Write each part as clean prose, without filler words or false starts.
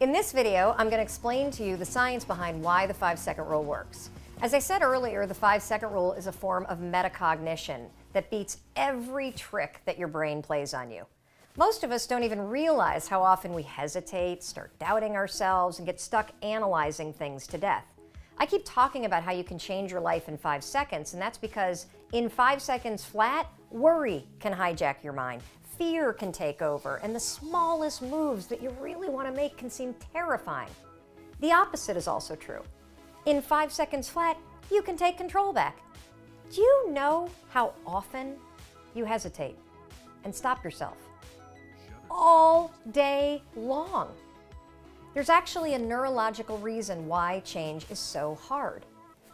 In this video, I'm going to explain to you the science behind why the 5-second rule works. As I said earlier, the 5-second rule is a form of metacognition that beats every trick that your brain plays on you. Most of us don't even realize how often we hesitate, start doubting ourselves, and get stuck analyzing things to death. I keep talking about how you can change your life in 5 seconds, and that's because in 5 seconds flat, worry can hijack your mind. Fear can take over, and the smallest moves that you really want to make can seem terrifying. The opposite is also true. In 5 seconds flat, you can take control back. Do you know how often you hesitate and stop yourself? All day long. There's actually a neurological reason why change is so hard.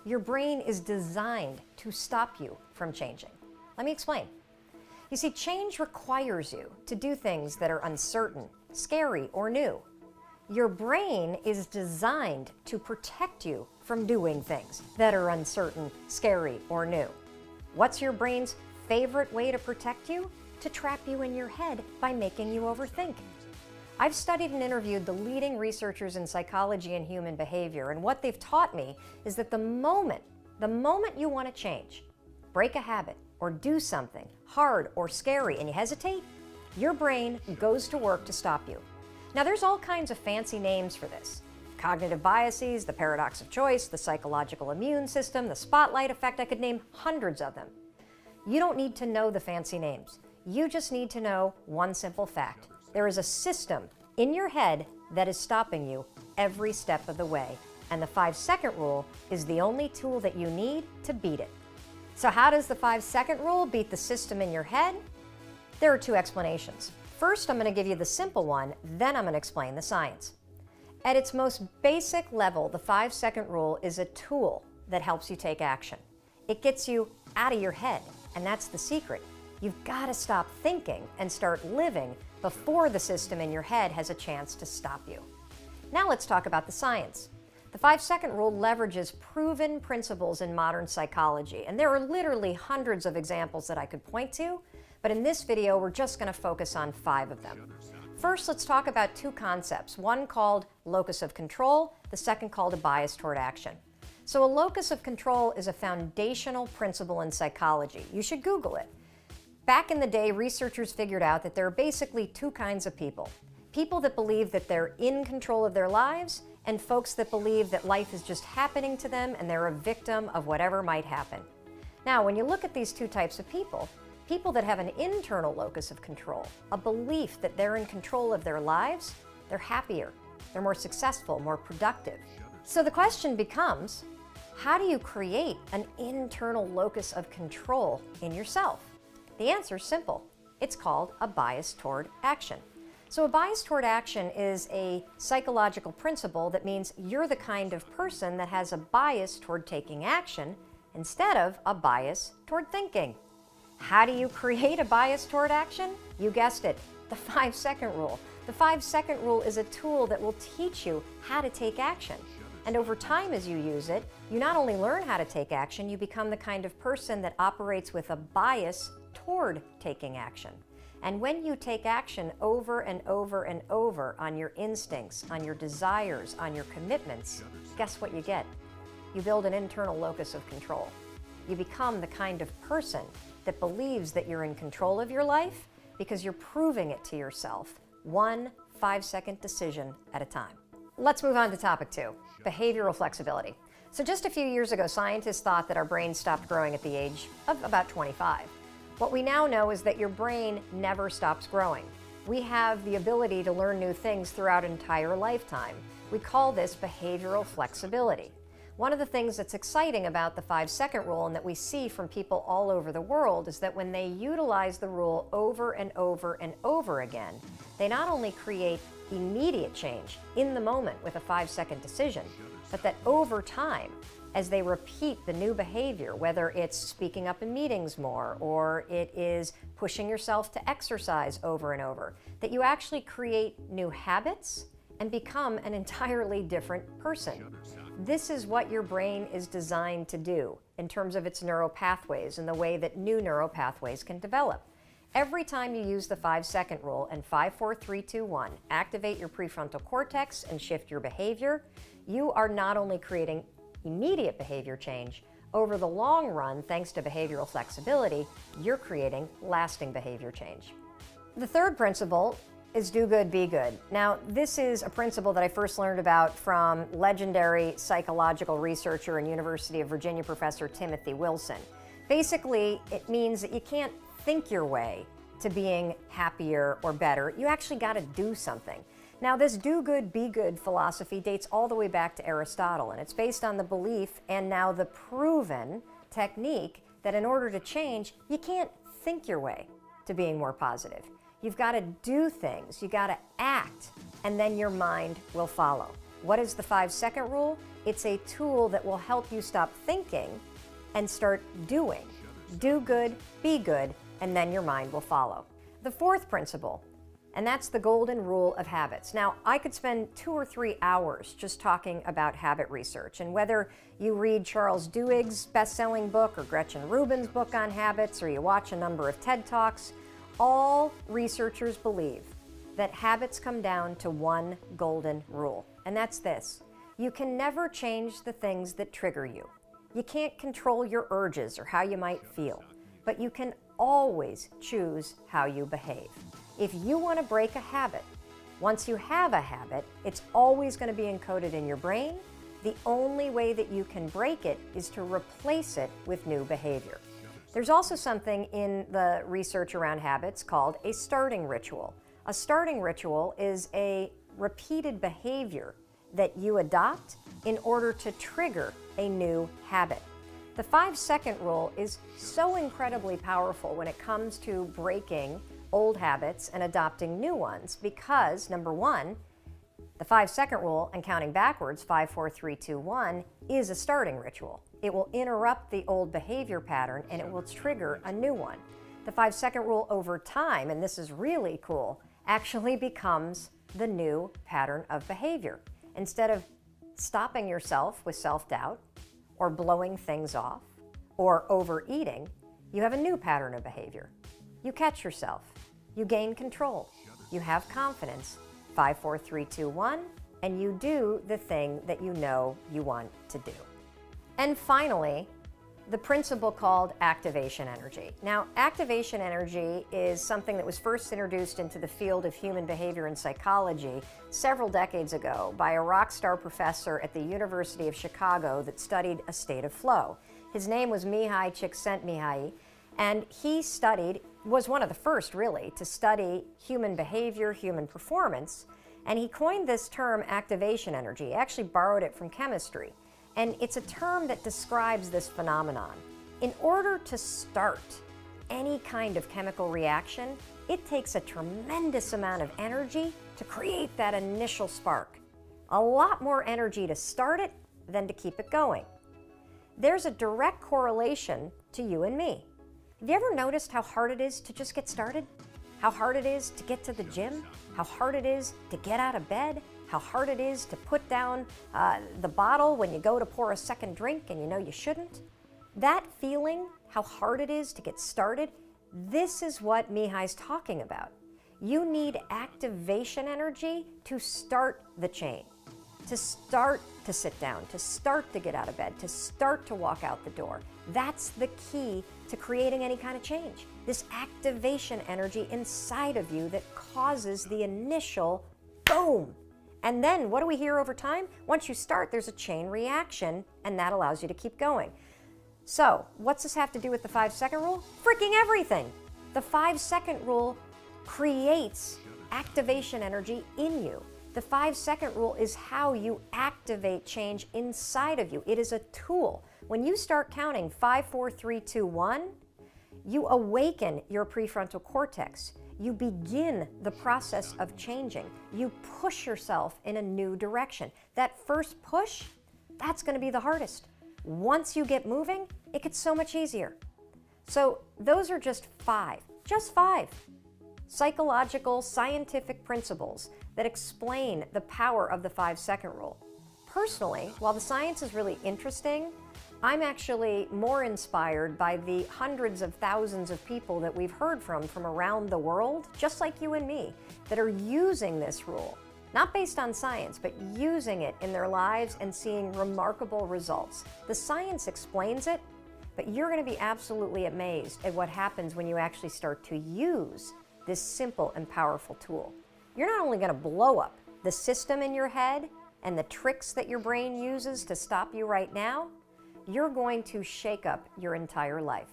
Your brain is designed to stop you from changing. Let me explain. You see, change requires you to do things that are uncertain, scary, or new. Your brain is designed to protect you from doing things that are uncertain, scary, or new. What's your brain's favorite way to protect you? To trap you in your head by making you overthink. I've studied and interviewed the leading researchers in psychology and human behavior, and what they've taught me is that the moment you want to change, break a habit, or do something hard or scary and you hesitate, your brain goes to work to stop you. Now, there's all kinds of fancy names for this. Cognitive biases, the paradox of choice, the psychological immune system, the spotlight effect. I could name hundreds of them. You don't need to know the fancy names. You just need to know one simple fact. There is a system in your head that is stopping you every step of the way, and the 5-second rule is the only tool that you need to beat it. So how does the 5-second rule beat the system in your head? There are two explanations. First, I'm going to give you the simple one, then I'm going to explain the science. At its most basic level, the 5-second rule is a tool that helps you take action. It gets you out of your head, and that's the secret. You've got to stop thinking and start living before the system in your head has a chance to stop you. Now let's talk about the science. The 5-second rule leverages proven principles in modern psychology, and there are literally hundreds of examples that I could point to, but in this video we're just going to focus on 5 of them. First, let's talk about 2 concepts, one called locus of control, the second called a bias toward action. So a locus of control is a foundational principle in psychology. You should Google it. Back in the day, researchers figured out that there are basically 2 kinds of people. People that believe that they're in control of their lives, and folks that believe that life is just happening to them and they're a victim of whatever might happen. Now, when you look at these 2 types of people, people that have an internal locus of control, a belief that they're in control of their lives, they're happier, they're more successful, more productive. So the question becomes, how do you create an internal locus of control in yourself? The answer is simple. It's called a bias toward action. So a bias toward action is a psychological principle that means you're the kind of person that has a bias toward taking action instead of a bias toward thinking. How do you create a bias toward action? You guessed it, the 5-second rule. The 5-second rule is a tool that will teach you how to take action. And over time, as you use it, you not only learn how to take action, you become the kind of person that operates with a bias toward taking action. And when you take action over and over and over on your instincts, on your desires, on your commitments, guess what you get? You build an internal locus of control. You become the kind of person that believes that you're in control of your life because you're proving it to yourself, one 5-second decision at a time. Let's move on to topic 2, behavioral flexibility. So just a few years ago, scientists thought that our brains stopped growing at the age of about 25. What we now know is that your brain never stops growing. We have the ability to learn new things throughout an entire lifetime. We call this behavioral flexibility. One of the things that's exciting about the 5-second rule and that we see from people all over the world is that when they utilize the rule over and over and over again, they not only create immediate change in the moment with a 5-second decision, but that over time, as they repeat the new behavior, whether it's speaking up in meetings more or it is pushing yourself to exercise over and over, that you actually create new habits and become an entirely different person. This is what your brain is designed to do in terms of its neural pathways and the way that new neural pathways can develop. Every time you use the 5-second rule and 5, 4, 3, 2, 1, activate your prefrontal cortex and shift your behavior, you are not only creating immediate behavior change, over the long run, thanks to behavioral flexibility, you're creating lasting behavior change. The third principle is do good, be good. Now, this is a principle that I first learned about from legendary psychological researcher and University of Virginia professor Timothy Wilson. Basically, it means that you can't think your way to being happier or better. You actually got to do something. Now, this do good, be good philosophy dates all the way back to Aristotle, and it's based on the belief and now the proven technique that in order to change, you can't think your way to being more positive. You've got to do things, you got to act, and then your mind will follow. What is the 5-second rule? It's a tool that will help you stop thinking and start doing. Do good, be good, and then your mind will follow. The fourth principle, and that's the golden rule of habits. Now, I could spend 2 or 3 hours just talking about habit research, and whether you read Charles Duhigg's best-selling book or Gretchen Rubin's book on habits, or you watch a number of TED Talks, all researchers believe that habits come down to one golden rule, and that's this: you can never change the things that trigger you. You can't control your urges or how you might feel, but you can always choose how you behave. If you want to break a habit, once you have a habit, it's always going to be encoded in your brain. The only way that you can break it is to replace it with new behavior. There's also something in the research around habits called a starting ritual. A starting ritual is a repeated behavior that you adopt in order to trigger a new habit. The 5-second rule is so incredibly powerful when it comes to breaking old habits and adopting new ones because, number one, the 5-second rule and counting backwards, 5, 4, 3, 2, 1, is a starting ritual. It will interrupt the old behavior pattern and it will trigger a new one. The 5-second rule over time, and this is really cool, actually becomes the new pattern of behavior. Instead of stopping yourself with self-doubt or blowing things off or overeating, you have a new pattern of behavior. You catch yourself, you gain control, you have confidence, 5, 4, 3, 2, 1, and you do the thing that you know you want to do. And finally, the principle called activation energy. Now, activation energy is something that was first introduced into the field of human behavior and psychology several decades ago by a rock star professor at the University of Chicago that studied a state of flow. His name was Mihai Csikszentmihalyi, and he was one of the first really to study human behavior, human performance, and he coined this term activation energy. He actually borrowed it from chemistry. And it's a term that describes this phenomenon. In order to start any kind of chemical reaction, it takes a tremendous amount of energy to create that initial spark. A lot more energy to start it than to keep it going. There's a direct correlation to you and me. Have you ever noticed how hard it is to just get started? How hard it is to get to the gym? How hard it is to get out of bed? How hard it is to put down the bottle when you go to pour a second drink and you know you shouldn't? That feeling, how hard it is to get started, this is what Mihai's talking about. You need activation energy to start the chain, to start to sit down, to start to get out of bed, to start to walk out the door. That's the key to creating any kind of change. This activation energy inside of you that causes the initial boom. And then what do we hear over time? Once you start, there's a chain reaction, and that allows you to keep going. So, what's this have to do with the 5-second rule? Freaking everything! The 5-second rule creates activation energy in you. The 5-second rule is how you activate change inside of you. It is a tool. When you start counting 5, 4, 3, 2, 1, you awaken your prefrontal cortex. You begin the process of changing. You push yourself in a new direction. That first push, that's going to be the hardest. Once you get moving, it gets so much easier. So those are just 5 psychological, scientific principles that explain the power of the 5-second rule. Personally, while the science is really interesting, I'm actually more inspired by the hundreds of thousands of people that we've heard from around the world, just like you and me, that are using this rule, not based on science, but using it in their lives and seeing remarkable results. The science explains it, but you're going to be absolutely amazed at what happens when you actually start to use this simple and powerful tool. You're not only going to blow up the system in your head and the tricks that your brain uses to stop you right now, you're going to shake up your entire life.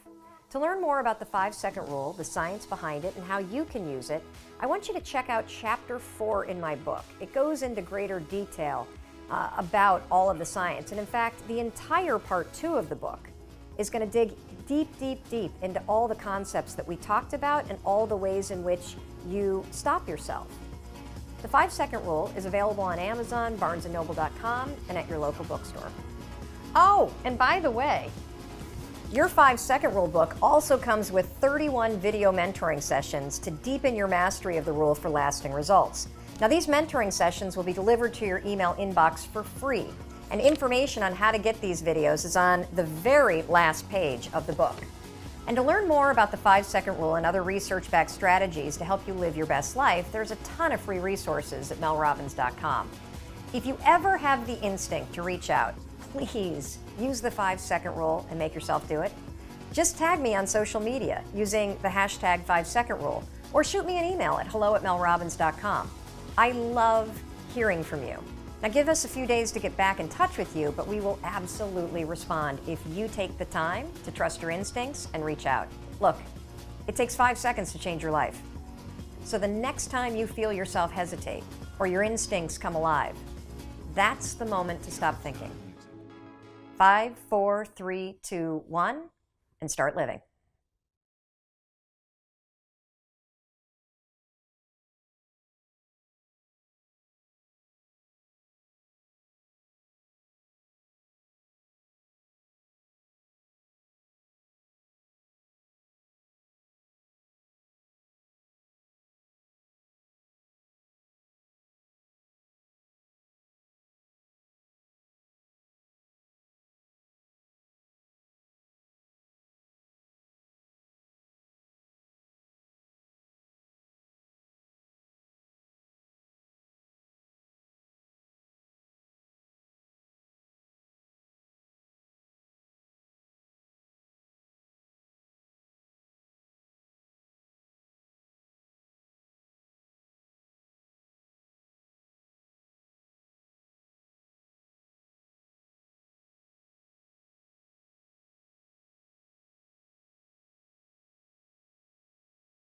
To learn more about the 5-second rule, the science behind it, and how you can use it, I want you to check out Chapter 4 in my book. It goes into greater detail about all of the science. And in fact, the entire Part 2 of the book is going to dig deep, deep, deep into all the concepts that we talked about and all the ways in which you stop yourself. The 5-second rule is available on Amazon, barnesandnoble.com, and at your local bookstore. Oh, and by the way, your 5-second rule book also comes with 31 video mentoring sessions to deepen your mastery of the rule for lasting results. Now, these mentoring sessions will be delivered to your email inbox for free, and information on how to get these videos is on the very last page of the book. And to learn more about the 5-second rule and other research-backed strategies to help you live your best life, there's a ton of free resources at melrobbins.com. If you ever have the instinct to reach out, please use the 5-second rule and make yourself do it. Just tag me on social media using the hashtag 5-second rule, or shoot me an email at hello@melrobbins.com. I love hearing from you. Now, give us a few days to get back in touch with you, but we will absolutely respond if you take the time to trust your instincts and reach out. Look, it takes 5 seconds to change your life. So the next time you feel yourself hesitate or your instincts come alive, that's the moment to stop thinking. 5, 4, 3, 2, 1, and start living.